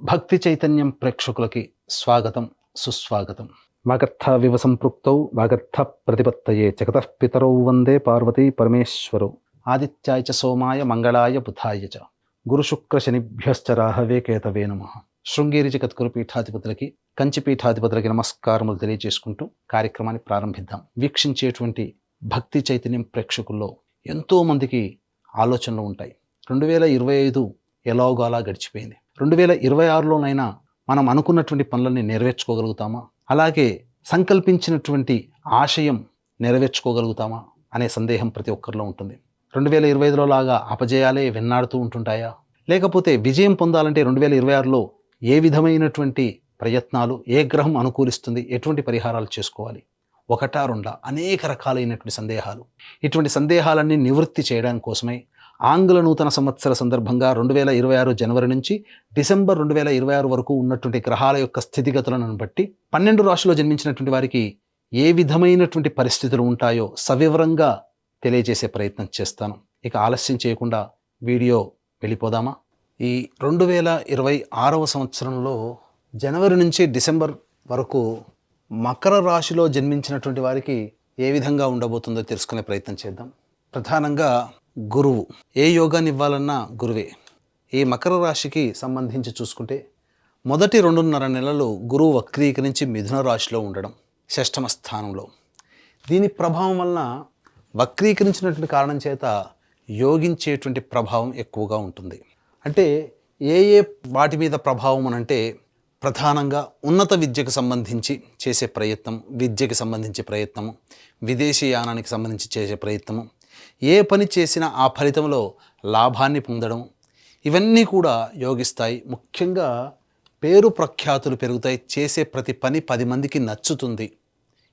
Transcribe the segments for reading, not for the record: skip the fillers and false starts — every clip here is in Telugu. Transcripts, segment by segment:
భక్తి చైతన్యం ప్రేక్షకులకి స్వాగతం, సుస్వాగతం. వాగర్థ సంపృక్తౌ వాగర్థ ప్రతిపత్తయే జగతః పితరౌ వందే పార్వతీ పరమేశ్వరౌ. ఆదిత్యాయ చ సోమాయ మంగళాయ బుధాయ చ గురు శుక్ర శనిభ్యశ్చ రాహవే కేతవే నమః. శృంగేరి జగద్గురు పీఠాధిపతులకి, కంచి పీఠాధిపతులకి నమస్కారములు తెలియజేసుకుంటూ కార్యక్రమాన్ని ప్రారంభిద్దాం. వీక్షించేటువంటి భక్తి చైతన్యం ప్రేక్షకుల్లో ఎంతో మందికి ఆలోచనలు ఉంటాయి. 2025 ఎలాగోలా గడిచిపోయింది. 2026లోనైనా మనం అనుకున్నటువంటి పనులని నెరవేర్చుకోగలుగుతామా, అలాగే సంకల్పించినటువంటి ఆశయం నెరవేర్చుకోగలుగుతామా అనే సందేహం ప్రతి ఒక్కరిలో ఉంటుంది. 2025లో లాగా అపజయాలే వెన్నాడుతూ ఉంటుంటాయా, లేకపోతే విజయం పొందాలంటే 2026లో ఏ విధమైనటువంటి ప్రయత్నాలు, ఏ గ్రహం అనుకూలిస్తుంది, ఎటువంటి పరిహారాలు చేసుకోవాలి, ఒకటా రెండా అనేక రకాలైనటువంటి సందేహాలు. ఇటువంటి సందేహాలన్నీ నివృత్తి చేయడం కోసమై ఆంగ్ల నూతన సంవత్సర సందర్భంగా 2026 జనవరి నుంచి డిసెంబర్ 2026 వరకు ఉన్నటువంటి గ్రహాల యొక్క స్థితిగతులను బట్టి 12 రాశుల్లో జన్మించినటువంటి వారికి ఏ విధమైనటువంటి పరిస్థితులు ఉంటాయో సవివరంగా తెలియజేసే ప్రయత్నం చేస్తాను. ఇక ఆలస్యం చేయకుండా వీడియో వెళ్ళిపోదామా? ఈ 2026వ సంవత్సరంలో జనవరి నుంచి డిసెంబర్ వరకు మకర రాశిలో జన్మించినటువంటి వారికి ఏ విధంగా ఉండబోతుందో తెలుసుకునే ప్రయత్నం చేద్దాం. ప్రధానంగా గురువు, ఏ యోగాన్ని ఇవ్వాలన్నా గురువే. ఈ మకర రాశికి సంబంధించి చూసుకుంటే మొదటి 2.5 నెలలు గురువు వక్రీకరించి మిథున రాశిలో ఉండడం, షష్ఠమ స్థానంలో. దీని ప్రభావం వలన వక్రీకరించినటువంటి కారణం చేత యోగించేటువంటి ప్రభావం ఎక్కువగా ఉంటుంది. అంటే ఏ వాటి మీద ప్రభావం అనంటే ప్రధానంగా ఉన్నత విద్యకు సంబంధించి చేసే ప్రయత్నం, విద్యకి సంబంధించి ప్రయత్నము, విదేశీయానానికి సంబంధించి చేసే ప్రయత్నము, ఏ పని చేసినా ఆ ఫలితంలో లాభాన్ని పొందడం, ఇవన్నీ కూడా యోగిస్తాయి. ముఖ్యంగా పేరు ప్రఖ్యాతులు పెరుగుతాయి. చేసే ప్రతి పని 10 మందికి నచ్చుతుంది.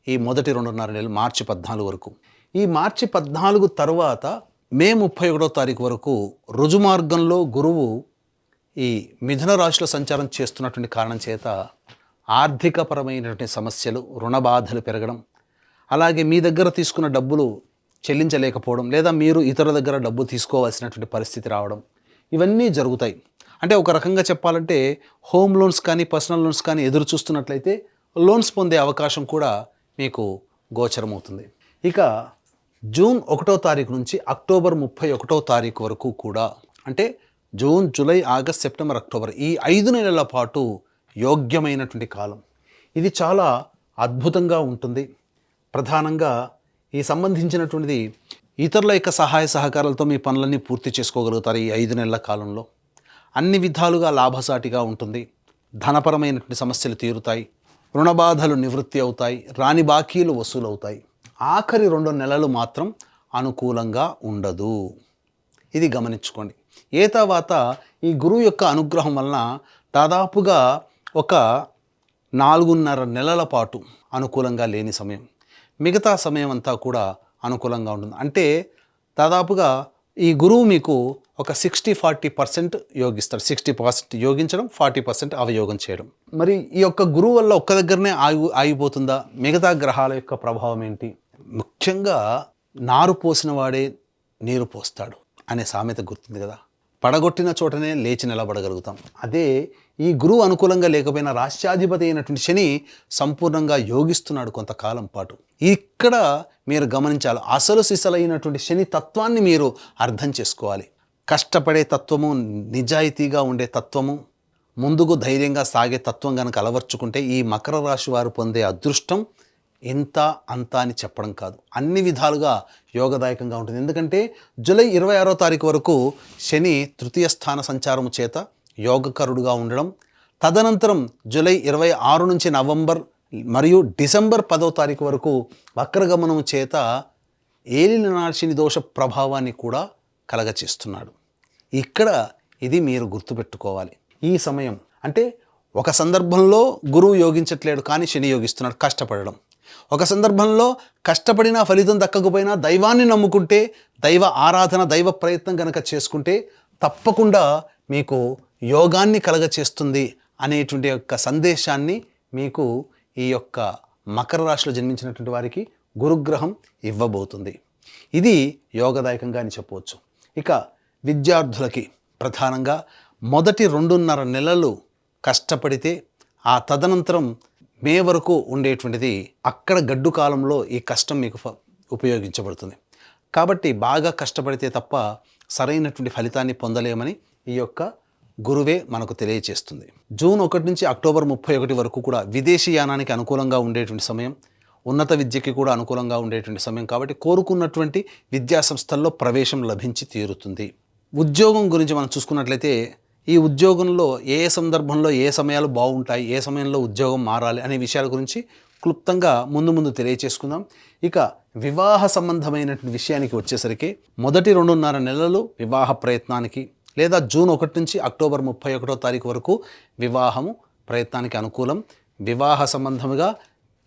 ఈ మొదటి 2.5 నెలలు మార్చి 14 వరకు. ఈ మార్చి 14 తర్వాత మే 31వ తారీఖు వరకు రుజుమార్గంలో గురువు ఈ మిథున రాశిలో సంచారం చేస్తున్నటువంటి కారణం చేత ఆర్థికపరమైనటువంటి సమస్యలు, రుణ బాధలు పెరగడం, అలాగే మీ దగ్గర తీసుకున్న డబ్బులు చెల్లించలేకపోవడం, లేదా మీరు ఇతరుల దగ్గర డబ్బు తీసుకోవాల్సినటువంటి పరిస్థితి రావడం, ఇవన్నీ జరుగుతాయి. అంటే ఒక రకంగా చెప్పాలంటే హోమ్ లోన్స్ కానీ, పర్సనల్ లోన్స్ కానీ ఎదురు చూస్తున్నట్లయితే లోన్స్ పొందే అవకాశం కూడా మీకు గోచరమవుతుంది. ఇక జూన్ 1వ తారీఖు నుంచి అక్టోబర్ 31వ తారీఖు వరకు కూడా, అంటే June, July, August, September, October, ఈ 5 నెలల పాటు యోగ్యమైనటువంటి కాలం. ఇది చాలా అద్భుతంగా ఉంటుంది. ప్రధానంగా ఈ సంబంధించినటువంటిది ఇతరుల యొక్క సహాయ సహకారాలతో మీ పనులన్నీ పూర్తి చేసుకోగలుగుతారు. ఈ 5 నెలల కాలంలో అన్ని విధాలుగా లాభసాటిగా ఉంటుంది. ధనపరమైనటువంటి సమస్యలు తీరుతాయి, రుణబాధలు నివృత్తి అవుతాయి, రాని బాకీలు వసూలవుతాయి. ఆఖరి 2 నెలలు మాత్రం అనుకూలంగా ఉండదు. ఇది గమనించుకోండి. ఏ తర్వాత ఈ గురువు యొక్క అనుగ్రహం వలన దాదాపుగా ఒక 4.5 నెలల పాటు అనుకూలంగా లేని సమయం, మిగతా సమయం అంతా కూడా అనుకూలంగా ఉంటుంది. అంటే దాదాపుగా ఈ గురువు మీకు ఒక 60-40% యోగిస్తాడు. 60% యోగించడం, 40% అవయోగం చేయడం. మరి ఈ యొక్క గురువు వల్ల ఒక్క దగ్గరనే ఆగిపోతుందా? మిగతా గ్రహాల యొక్క ప్రభావం ఏంటి? ముఖ్యంగా నారు పోసిన వాడే నీరు పోస్తాడు అనే సామెత గుర్తుంది కదా. పడగొట్టిన చోటనే లేచి నిలబడగలుగుతాం. అదే ఈ గురువు అనుకూలంగా లేకపోయినా రాష్ట్రాధిపతి అయినటువంటి శని సంపూర్ణంగా యోగిస్తున్నాడు కొంతకాలం పాటు. ఇక్కడ మీరు గమనించాలి, అసలు సిసలైనటువంటి శని తత్వాన్ని మీరు అర్థం చేసుకోవాలి. కష్టపడే తత్వము, నిజాయితీగా ఉండే తత్వము, ముందుకు ధైర్యంగా సాగే తత్వం కనుక అలవర్చుకుంటే ఈ మకర రాశి వారు పొందే అదృష్టం ఇంత అంత అని చెప్పడం కాదు, అన్ని విధాలుగా యోగదాయకంగా ఉంటుంది. ఎందుకంటే జూలై 26వ తారీఖు వరకు శని తృతీయ స్థాన సంచారము చేత యోగకరుడుగా ఉండడం, తదనంతరం జూలై 26 నుంచి నవంబర్ మరియు డిసెంబర్ 10వ తారీఖు వరకు వక్రగమనము చేత ఏలినాటి శని దోష ప్రభావాన్ని కూడా కలగచేస్తున్నాడు. ఇక్కడ ఇది మీరు గుర్తుపెట్టుకోవాలి. ఈ సమయం అంటే ఒక సందర్భంలో గురువు యోగించట్లేడు కానీ శని యోగిస్తున్నాడు, కష్టపడడం. ఒక సందర్భంలో కష్టపడినా ఫలితం దక్కకపోయినా దైవాన్ని నమ్ముకుంటే, దైవ ఆరాధన, దైవ ప్రయత్నం కనుక చేసుకుంటే తప్పకుండా మీకు యోగాన్ని కలగచేస్తుంది అనేటువంటి యొక్క సందేశాన్ని మీకు ఈ యొక్క మకర రాశిలో జన్మించినటువంటి వారికి గురుగ్రహం ఇవ్వబోతుంది. ఇది యోగదాయకంగా అని చెప్పవచ్చు. ఇక విద్యార్థులకి ప్రధానంగా మొదటి 2.5 నెలలు కష్టపడితే ఆ తదనంతరం మే వరకు ఉండేటువంటిది అక్కడ గడ్డు కాలంలో ఈ కష్టం మీకు ఉపయోగించబడుతుంది. కాబట్టి బాగా కష్టపడితే తప్ప సరైనటువంటి ఫలితాన్ని పొందలేమని ఈ యొక్క గురువే మనకు తెలియచేస్తుంది. జూన్ 1 నుంచి అక్టోబర్ 31 వరకు కూడా విదేశీ యానానికి అనుకూలంగా ఉండేటువంటి సమయం, ఉన్నత విద్యకి కూడా అనుకూలంగా ఉండేటువంటి సమయం. కాబట్టి కోరుకున్నటువంటి విద్యా సంస్థల్లో ప్రవేశం లభించి తీరుతుంది. ఉద్యోగం గురించి మనం చూసుకున్నట్లయితే ఈ ఉద్యోగంలో ఏ సందర్భంలో ఏ సమయాలు బాగుంటాయి, ఏ సమయంలో ఉద్యోగం మారాలి అనే విషయాల గురించి క్లుప్తంగా ముందు తెలియచేసుకుందాం. ఇక వివాహ సంబంధమైనటువంటి విషయానికి వచ్చేసరికి మొదటి 2.5 నెలలు వివాహ ప్రయత్నానికి, లేదా జూన్ 1 నుంచి అక్టోబర్ 31వ తారీఖు వరకు వివాహము ప్రయత్నానికి అనుకూలం. వివాహ సంబంధముగా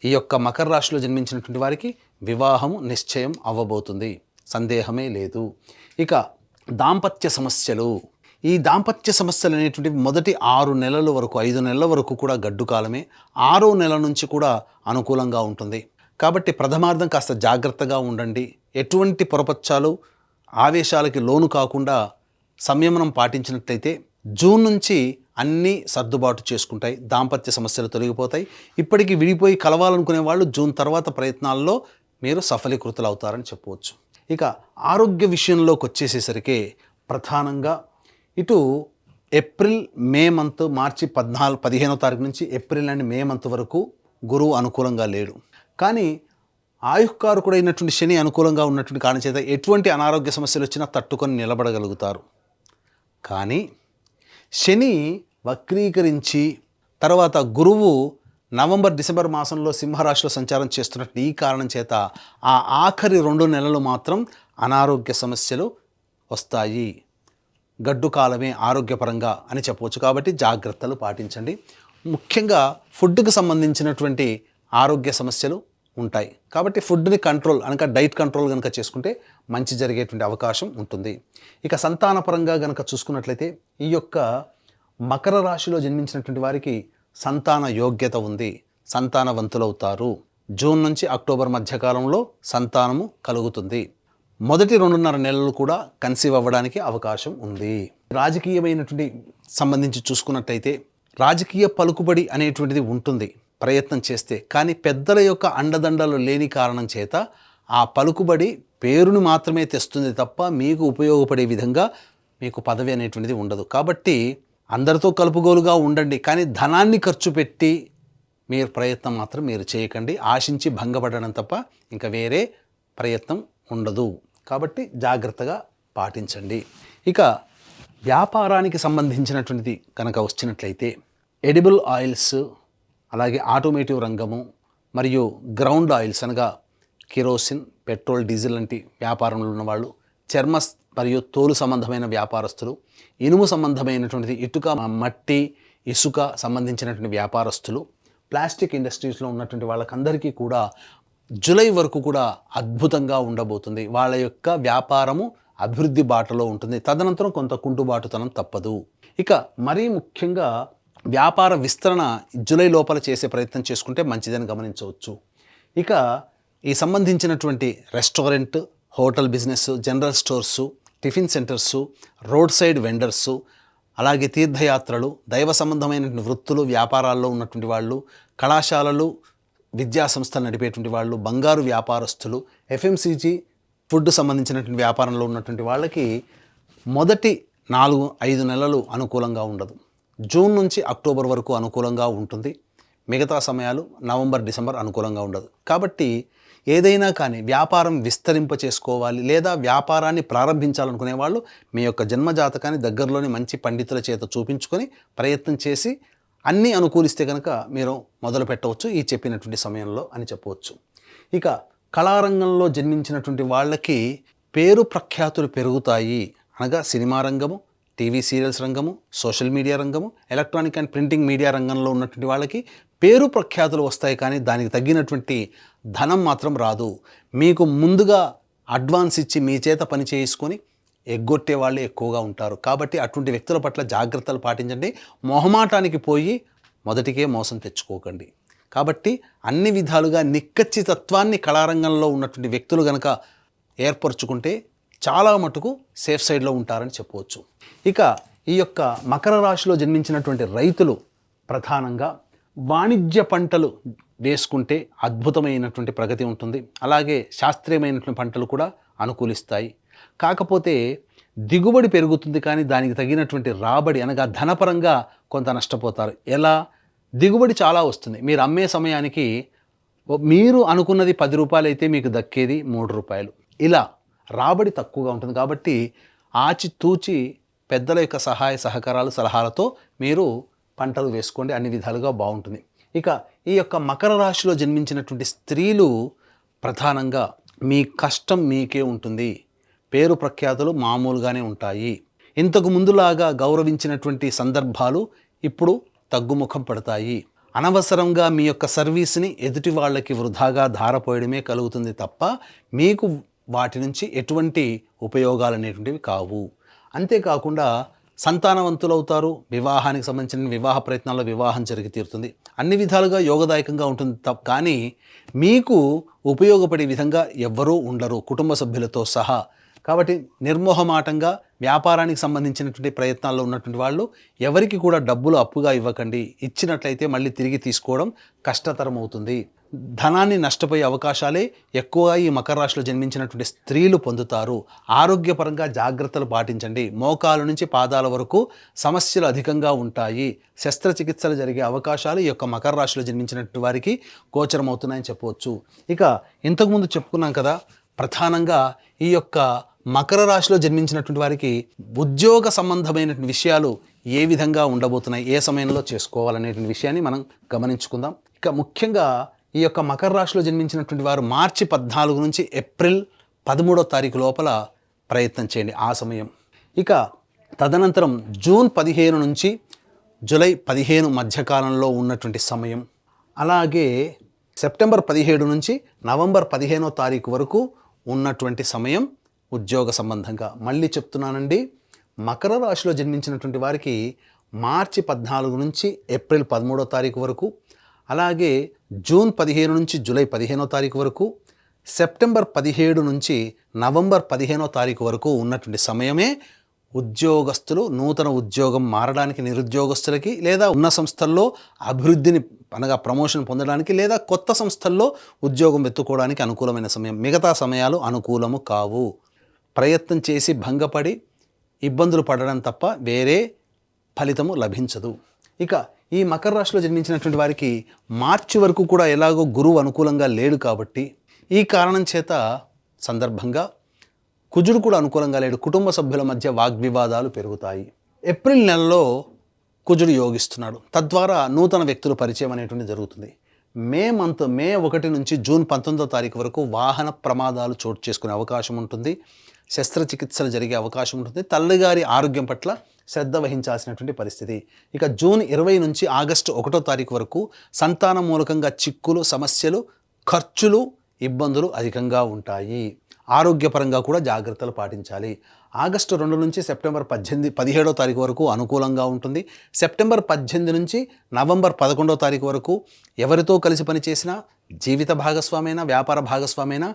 ఈ యొక్క మకర రాశిలో జన్మించినటువంటి వారికి వివాహము నిశ్చయం అవ్వబోతుంది, సందేహమే లేదు. ఇక దాంపత్య సమస్యలు, ఈ దాంపత్య సమస్యలు అనేటువంటివి మొదటి 6 నెలల వరకు 5 నెలల వరకు కూడా గడ్డు కాలమే. 6వ నెల నుంచి కూడా అనుకూలంగా ఉంటుంది. కాబట్టి ప్రథమార్థం కాస్త జాగ్రత్తగా ఉండండి. ఎటువంటి పొరపచ్చాలు ఆవేశాలకి లోను కాకుండా సంయమనం పాటించినట్లయితే జూన్ నుంచి అన్నీ సర్దుబాటు చేసుకుంటాయి, దాంపత్య సమస్యలు తొలగిపోతాయి. ఇప్పటికీ విడిపోయి కలవాలనుకునే వాళ్ళు జూన్ తర్వాత ప్రయత్నాల్లో మీరు సఫలీకృతులు అవుతారని చెప్పవచ్చు. ఇక ఆరోగ్య విషయంలోకి వచ్చేసేసరికి ప్రధానంగా ఇటు ఏప్రిల్ మే మంత్, మార్చి 15వ తారీఖు నుంచి ఏప్రిల్ అండ్ మే మంత్ వరకు గురువు అనుకూలంగా లేడు. కానీ ఆయుష్కారకుడైనటువంటి శని అనుకూలంగా ఉన్నటువంటి కారణం చేత ఎటువంటి అనారోగ్య సమస్యలు వచ్చినా తట్టుకొని నిలబడగలుగుతారు. కానీ శని వక్రీకరించి తర్వాత గురువు నవంబర్ డిసెంబర్ మాసంలో సింహరాశిలో సంచారం చేస్తున్నట్టు ఈ కారణం చేత ఆ ఆఖరి 2 నెలలు మాత్రం అనారోగ్య సమస్యలు వస్తాయి. గడ్డు కాలమే ఆరోగ్యపరంగా అని చెప్పవచ్చు. కాబట్టి జాగ్రత్తలు పాటించండి. ముఖ్యంగా ఫుడ్కి సంబంధించినటువంటి ఆరోగ్య సమస్యలు ఉంటాయి. కాబట్టి ఫుడ్ని కంట్రోల్ అనగా డైట్ కంట్రోల్ కనుక చేసుకుంటే మంచి జరిగేటువంటి అవకాశం ఉంటుంది. ఇక సంతానపరంగా కనుక చూసుకున్నట్లయితే ఈ యొక్క మకర రాశిలో జన్మించినటువంటి వారికి సంతాన యోగ్యత ఉంది, సంతానవంతులవుతారు. జూన్ నుంచి అక్టోబర్ మధ్యకాలంలో సంతానము కలుగుతుంది. మొదటి 2.5 నెలలు కూడా కన్సీవ్ అవ్వడానికి అవకాశం ఉంది. రాజకీయమైనటువంటి సంబంధించి చూసుకున్నట్లయితే రాజకీయ పలుకుబడి అనేటువంటిది ఉంటుంది ప్రయత్నం చేస్తే. కానీ పెద్దల యొక్క అండదండలు లేని కారణం చేత ఆ పలుకుబడి పేరుని మాత్రమే తెస్తుంది తప్ప మీకు ఉపయోగపడే విధంగా మీకు పదవి అనేటువంటిది ఉండదు. కాబట్టి అందరితో కలుపుగోలుగా ఉండండి, కానీ ధనాన్ని ఖర్చు పెట్టి మీరు ప్రయత్నం మాత్రం మీరు చేయకండి. ఆశించి భంగపడడం తప్ప ఇంకా వేరే ప్రయత్నం ఉండదు. కాబట్టి జాగ్రత్తగా పాటించండి. ఇక వ్యాపారానికి సంబంధించినటువంటిది కనుక వచ్చినట్లయితే ఎడిబుల్ ఆయిల్స్, అలాగే ఆటోమేటివ్ రంగము మరియు గ్రౌండ్ ఆయిల్స్ అనగా కిరోసిన్, పెట్రోల్, డీజిల్ లాంటి వ్యాపారంలో ఉన్నవాళ్ళు, చర్మ మరియు తోలు సంబంధమైన వ్యాపారస్తులు, ఇనుము సంబంధమైనటువంటిది ఇటుక, మట్టి, ఇసుక సంబంధించినటువంటి వ్యాపారస్తులు, ప్లాస్టిక్ ఇండస్ట్రీస్లో ఉన్నటువంటి వాళ్ళకందరికీ కూడా జూలై వరకు కూడా అద్భుతంగా ఉండబోతుంది. వాళ్ళ యొక్క వ్యాపారము అభివృద్ధి బాటలో ఉంటుంది. తదనంతరం కొంత కుంటుబాటుతనం తప్పదు. ఇక మరీ ముఖ్యంగా వ్యాపార విస్తరణ జూలై లోపల చేసే ప్రయత్నం చేసుకుంటే మంచిదని గమనించవచ్చు. ఇక ఈ సంబంధించినటువంటి restaurant, hotel business, general stores, tiffin centres, road side vendors, అలాగే తీర్థయాత్రలు, దైవ సంబంధమైనటువంటి వృత్తులు, వ్యాపారాల్లో ఉన్నటువంటి వాళ్ళు, కళాశాలలు, విద్యా సంస్థలు నడిపేటువంటి వాళ్ళు, బంగారు వ్యాపారస్తులు, ఎఫ్ఎంసీజీ ఫుడ్ సంబంధించినటువంటి వ్యాపారంలో ఉన్నటువంటి వాళ్ళకి మొదటి 4-5 నెలలు అనుకూలంగా ఉండదు. జూన్ నుంచి అక్టోబర్ వరకు అనుకూలంగా ఉంటుంది. మిగతా సమయాలు నవంబర్ డిసెంబర్ అనుకూలంగా ఉండదు. కాబట్టి ఏదైనా కానీ వ్యాపారం విస్తరింప చేసుకోవాలి లేదా వ్యాపారాన్ని ప్రారంభించాలనుకునే వాళ్ళు మీ యొక్క జన్మజాతకాన్ని దగ్గరలోని మంచి పండితుల చేత చూపించుకొని ప్రయత్నం చేసి అన్నీ అనుకూలిస్తే కనుక మీరు మొదలు పెట్టవచ్చు ఈ చెప్పినటువంటి సమయంలో అని చెప్పవచ్చు. ఇక కళారంగంలో జన్మించినటువంటి వాళ్ళకి పేరు ప్రఖ్యాతులు పెరుగుతాయి. అనగా సినిమా రంగము, టీవీ సీరియల్స్ రంగము, సోషల్ మీడియా రంగము, ఎలక్ట్రానిక్ అండ్ ప్రింటింగ్ మీడియా రంగంలో ఉన్నటువంటి వాళ్ళకి పేరు ప్రఖ్యాతులు వస్తాయి. కానీ దానికి తగ్గినటువంటి ధనం మాత్రం రాదు. మీకు ముందుగా అడ్వాన్స్ ఇచ్చి మీ చేత పని చేసుకొని ఎగ్గొట్టే వాళ్ళు ఎక్కువగా ఉంటారు. కాబట్టి అటువంటి వ్యక్తుల పట్ల జాగ్రత్తలు పాటించండి. మొహమాటానికి పోయి మొదటికే మోసం తెచ్చుకోకండి. కాబట్టి అన్ని విధాలుగా నిక్కచ్చితత్వాన్ని కళారంగంలో ఉన్నటువంటి వ్యక్తులు కనుక ఏర్పరచుకుంటే చాలా మటుకు సేఫ్ సైడ్లో ఉంటారని చెప్పవచ్చు. ఇక ఈ యొక్క మకర రాశిలో జన్మించినటువంటి రైతులు ప్రధానంగా వాణిజ్య పంటలు వేసుకుంటే అద్భుతమైనటువంటి ప్రగతి ఉంటుంది. అలాగే శాస్త్రీయమైనటువంటి పంటలు కూడా అనుకూలిస్తాయి. కాకపోతే దిగుబడి పెరుగుతుంది, కానీ దానికి తగినటువంటి రాబడి అనగా ధనపరంగా కొంత నష్టపోతారు. ఎలా? దిగుబడి చాలా వస్తుంది. మీరు అమ్మే సమయానికి మీరు అనుకున్నది 10 రూపాయలు అయితే మీకు దక్కేది 3 రూపాయలు. ఇలా రాబడి తక్కువగా ఉంటుంది. కాబట్టి ఆచితూచి పెద్దల యొక్క సహాయ సహకారాలు సలహాలతో మీరు పంటలు వేసుకోండి, అన్ని విధాలుగా బాగుంటుంది. ఇక ఈ యొక్క మకర రాశిలో జన్మించినటువంటి స్త్రీలు ప్రధానంగా మీ కష్టం మీకే ఉంటుంది, పేరు ప్రఖ్యాతులు మామూలుగానే ఉంటాయి. ఇంతకు ముందులాగా గౌరవించినటువంటి సందర్భాలు ఇప్పుడు తగ్గుముఖం పడతాయి. అనవసరంగా మీ యొక్క సర్వీస్ని ఎదుటి వాళ్ళకి వృధాగా ధారపోయడమే కలుగుతుంది తప్ప మీకు వాటి నుంచి ఎటువంటి ఉపయోగాలు అనేటువంటివి కావు. అంతేకాకుండా సంతానవంతులవుతారు. వివాహానికి సంబంధించిన వివాహ ప్రయత్నాల్లో వివాహం జరిగి తీరుతుంది. అన్ని విధాలుగా యోగదాయకంగా ఉంటుంది కానీ మీకు ఉపయోగపడే విధంగా ఎవ్వరూ ఉండరు, కుటుంబ సభ్యులతో సహా. కాబట్టి నిర్మోహమాటంగా వ్యాపారానికి సంబంధించినటువంటి ప్రయత్నాల్లో ఉన్నటువంటి వాళ్ళు ఎవరికి కూడా డబ్బులు అప్పుగా ఇవ్వకండి. ఇచ్చినట్లయితే మళ్ళీ తిరిగి తీసుకోవడం కష్టతరం అవుతుంది. ధనాన్ని నష్టపోయే అవకాశాలే ఎక్కువగా ఈ మకర రాశిలో జన్మించినటువంటి స్త్రీలు పొందుతారు. ఆరోగ్యపరంగా జాగ్రత్తలు పాటించండి. మోకాల నుంచి పాదాల వరకు సమస్యలు అధికంగా ఉంటాయి. శస్త్రచికిత్సలు జరిగే అవకాశాలు ఈ యొక్క మకర రాశిలో జన్మించినటువంటి వారికి గోచరమవుతున్నాయని చెప్పవచ్చు. ఇక ఇంతకుముందు చెప్పుకున్నాం కదా, ప్రధానంగా ఈ యొక్క మకర రాశిలో జన్మించినటువంటి వారికి ఉద్యోగ సంబంధమైనటువంటి విషయాలు ఏ విధంగా ఉండబోతున్నాయి, ఏ సమయంలో చేసుకోవాలనేటువంటి విషయాన్ని మనం గమనించుకుందాం. ఇక ముఖ్యంగా ఈ యొక్క మకర రాశిలో జన్మించినటువంటి వారు మార్చి 14 నుంచి ఏప్రిల్ 13వ తారీఖు లోపల ప్రయత్నం చేయండి, ఆ సమయం. ఇక తదనంతరం జూన్ 15 నుంచి జూలై 15 మధ్యకాలంలో ఉన్నటువంటి సమయం, అలాగే సెప్టెంబర్ 17 నుంచి నవంబర్ 15వ తారీఖు వరకు ఉన్నటువంటి సమయం ఉద్యోగ సంబంధంగా. మళ్ళీ చెప్తున్నానండి, మకర రాశిలో జన్మించినటువంటి వారికి మార్చి 14 నుంచి ఏప్రిల్ 13వ తారీఖు వరకు, అలాగే జూన్ 15 నుంచి జూలై 15వ తారీఖు వరకు, సెప్టెంబర్ 17 నుంచి నవంబర్ 15వ తారీఖు వరకు ఉన్నటువంటి సమయమే ఉద్యోగస్తులు నూతన ఉద్యోగం మారడానికి, నిరుద్యోగస్తులకి, లేదా ఉన్న సంస్థల్లో అభివృద్ధిని అనగా ప్రమోషన్ పొందడానికి, లేదా కొత్త సంస్థల్లో ఉద్యోగం వెతుక్కోవడానికి అనుకూలమైన సమయం. మిగతా సమయాలు అనుకూలము కావు. ప్రయత్నం చేసి భంగపడి ఇబ్బందులు పడడం తప్ప వేరే ఫలితము లభించదు. ఇక ఈ మకర రాశిలో జన్మించినటువంటి వారికి మార్చి వరకు కూడా ఎలాగో గురువు అనుకూలంగా లేడు కాబట్టి ఈ కారణం చేత సందర్భంగా కుజుడు కూడా అనుకూలంగా లేడు. కుటుంబ సభ్యుల మధ్య వాగ్వివాదాలు పెరుగుతాయి. ఏప్రిల్ నెలలో కుజుడు యోగిస్తున్నాడు, తద్వారా నూతన వ్యక్తులు పరిచయం అనేటువంటి జరుగుతుంది. మే 1 నుంచి జూన్ 19వ తారీఖు వరకు వాహన ప్రమాదాలు చోటు చేసుకునే అవకాశం ఉంటుంది. శస్త్రచికిత్సలు జరిగే అవకాశం ఉంటుంది. తల్లిగారి ఆరోగ్యం పట్ల శ్రద్ధ వహించాల్సినటువంటి పరిస్థితి. ఇక జూన్ 20 నుంచి ఆగస్టు 1వ తారీఖు వరకు సంతానం మూలకంగా చిక్కులు, సమస్యలు, ఖర్చులు, ఇబ్బందులు అధికంగా ఉంటాయి. ఆరోగ్యపరంగా కూడా జాగ్రత్తలు పాటించాలి. ఆగస్టు 2 నుంచి సెప్టెంబర్ 17వ తారీఖు వరకు అనుకూలంగా ఉంటుంది. సెప్టెంబర్ 18 నుంచి నవంబర్ 11వ తారీఖు వరకు ఎవరితో కలిసి పనిచేసినా, జీవిత భాగస్వామైనా, వ్యాపార భాగస్వామైనా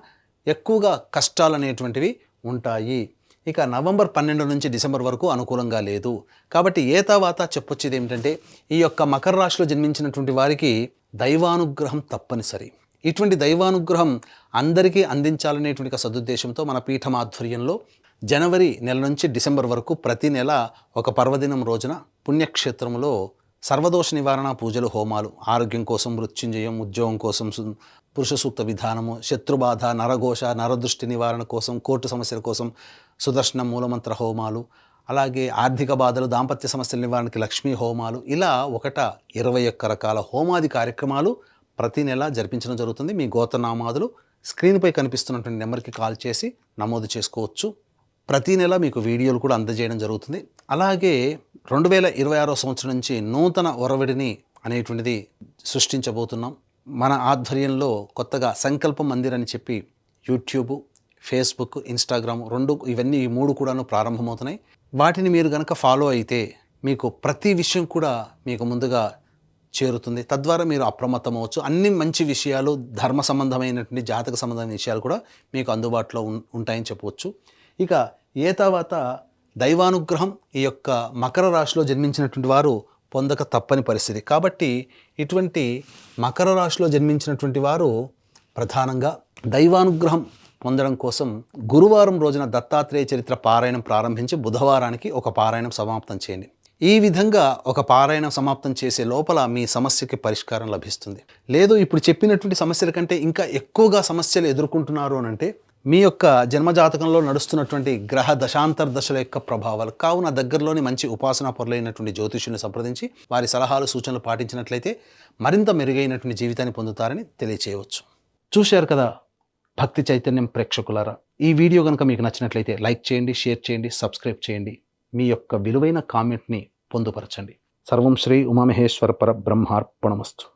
ఎక్కువగా కష్టాలు అనేటువంటివి ఉంటాయి. ఇక నవంబర్ 12 నుంచి డిసెంబర్ వరకు అనుకూలంగా లేదు. కాబట్టి తర్వాత చెప్పొచ్చేది ఏమిటంటే, ఈ యొక్క మకర రాశిలో జన్మించినటువంటి వారికి దైవానుగ్రహం తప్పనిసరి. ఇటువంటి దైవానుగ్రహం అందరికీ అందించాలనేటువంటి సదుద్దేశంతో మన పీఠం ఆధ్వర్యంలో జనవరి నెల నుంచి డిసెంబర్ వరకు ప్రతి నెల ఒక పర్వదినం రోజున పుణ్యక్షేత్రంలో సర్వదోష నివారణ పూజలు, హోమాలు, ఆరోగ్యం కోసం మృత్యుంజయం, ఉద్యోగం కోసం పురుష సూక్త విధానము, శత్రుబాధ, నరఘోష, నరదృష్టి నివారణ కోసం, కోర్టు సమస్యల కోసం సుదర్శన మూలమంత్ర హోమాలు, అలాగే ఆర్థిక బాధలు, దాంపత్య సమస్యల నివారణకి లక్ష్మీ హోమాలు, ఇలా 21 రకాల హోమాది కార్యక్రమాలు ప్రతి నెల జరిపించడం జరుగుతుంది. మీ గోత్రనామాదులు స్క్రీన్పై కనిపిస్తున్నటువంటి నెంబర్కి కాల్ చేసి నమోదు చేసుకోవచ్చు. ప్రతి నెల మీకు వీడియోలు కూడా అందజేయడం జరుగుతుంది. అలాగే 2026వ సంవత్సరం నుంచి నూతన ఒరవడిని అనేటువంటిది సృష్టించబోతున్నాం. మన ఆధ్వర్యంలో కొత్తగా సంకల్ప మందిర్ అని చెప్పి యూట్యూబ్, ఫేస్బుక్, ఇన్స్టాగ్రామ్ ఇవన్నీ 3 కూడాను ప్రారంభమవుతున్నాయి. వాటిని మీరు కనుక ఫాలో అయితే మీకు ప్రతి విషయం కూడా మీకు ముందుగా చేరుతుంది. తద్వారా మీరు అప్రమత్తం అవ్వచ్చు. అన్ని మంచి విషయాలు, ధర్మ సంబంధమైనటువంటి, జాతక సంబంధమైన విషయాలు కూడా మీకు అందుబాటులో ఉంటాయని చెప్పవచ్చు. ఇక తర్వాత దైవానుగ్రహం ఈ యొక్క మకర రాశిలో జన్మించినటువంటి వారు పొందక తప్పని పరిస్థితి. కాబట్టి ఇటువంటి మకర రాశిలో జన్మించినటువంటి వారు ప్రధానంగా దైవానుగ్రహం పొందడం కోసం గురువారం రోజున దత్తాత్రేయ చరిత్ర పారాయణం ప్రారంభించి బుధవారానికి ఒక పారాయణం సమాప్తం చేయండి. ఈ విధంగా ఒక పారాయణం సమాప్తం చేసే లోపల మీ సమస్యకి పరిష్కారం లభిస్తుంది. లేదు ఇప్పుడు చెప్పినటువంటి సమస్యల కంటే ఇంకా ఎక్కువగా సమస్యలు ఎదుర్కొంటున్నారు అని అంటే మీ యొక్క జన్మజాతకంలో నడుస్తున్నటువంటి గ్రహ దశాంతర దశల యొక్క ప్రభావాలు. కావున దగ్గరలోని మంచి ఉపాసనా పరులైనటువంటి జ్యోతిష్యుని సంప్రదించి వారి సలహాలు సూచనలు పాటించినట్లయితే మరింత మెరుగైనటువంటి జీవితాన్ని పొందుతారని తెలియచేయవచ్చు. చూశారు కదా భక్తి చైతన్యం ప్రేక్షకులారా, ఈ వీడియో కనుక మీకు నచ్చినట్లయితే లైక్ చేయండి, షేర్ చేయండి, సబ్స్క్రైబ్ చేయండి. మీ యొక్క విలువైన కామెంట్ని పొందుపరచండి. సర్వం శ్రీ ఉమామహేశ్వర పరబ్రహ్మార్పణమస్తు.